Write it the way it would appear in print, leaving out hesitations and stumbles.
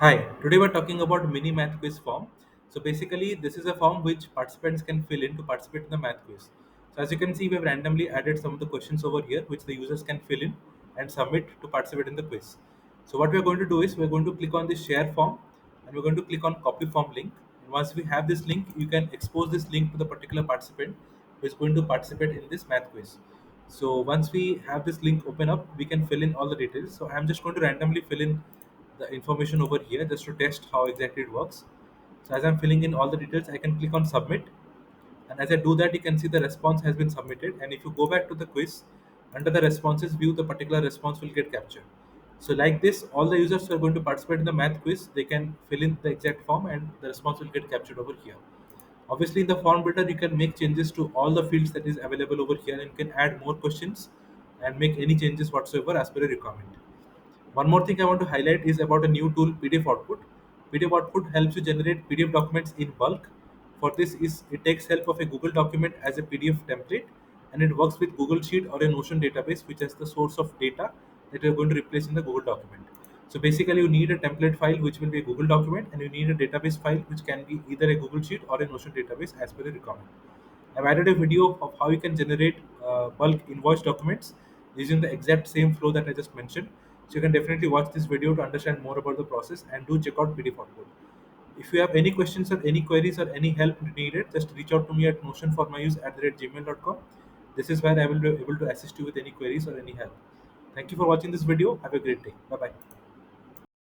Hi, today we're talking about mini math quiz form. So basically, this is a form which participants can fill in to participate in the math quiz. So as you can see, we have randomly added some of the questions over here, which the users can fill in and submit to participate in the quiz. So what we're going to do is we're going to click on the share form and we're going to click on copy form link. And once we have this link, you can expose this link to the particular participant who is going to participate in this math quiz. So once we have this link open up, we can fill in all the details. So I'm just going to randomly fill in the information over here just to test how exactly it works. So as I'm filling in all the details, I can click on submit. And as I do that, you can see the response has been submitted. And if you go back to the quiz, under the responses view, the particular response will get captured. So like this, all the users who are going to participate in the math quiz, they can fill in the exact form and the response will get captured over here. Obviously, in the form builder, you can make changes to all the fields that is available over here and you can add more questions and make any changes whatsoever as per your requirement. One more thing I want to highlight is about a new tool, PDF Output. PDF Output helps you generate PDF documents in bulk. For this, is it takes help of a Google document as a PDF template, and it works with Google Sheet or a Notion database, which is the source of data that you're going to replace in the Google document. So basically, you need a template file which will be a Google document, and you need a database file which can be either a Google Sheet or a Notion database as per the requirement. I've added a video of how you can generate bulk invoice documents using the exact same flow that I just mentioned. So you can definitely watch this video to understand more about the process and do check out PDF Output. If you have any questions or any queries or any help needed, just reach out to me at notionformyuse@gmail.com. This is where I will be able to assist you with any queries or any help. Thank you for watching this video. Have a great day. Bye bye.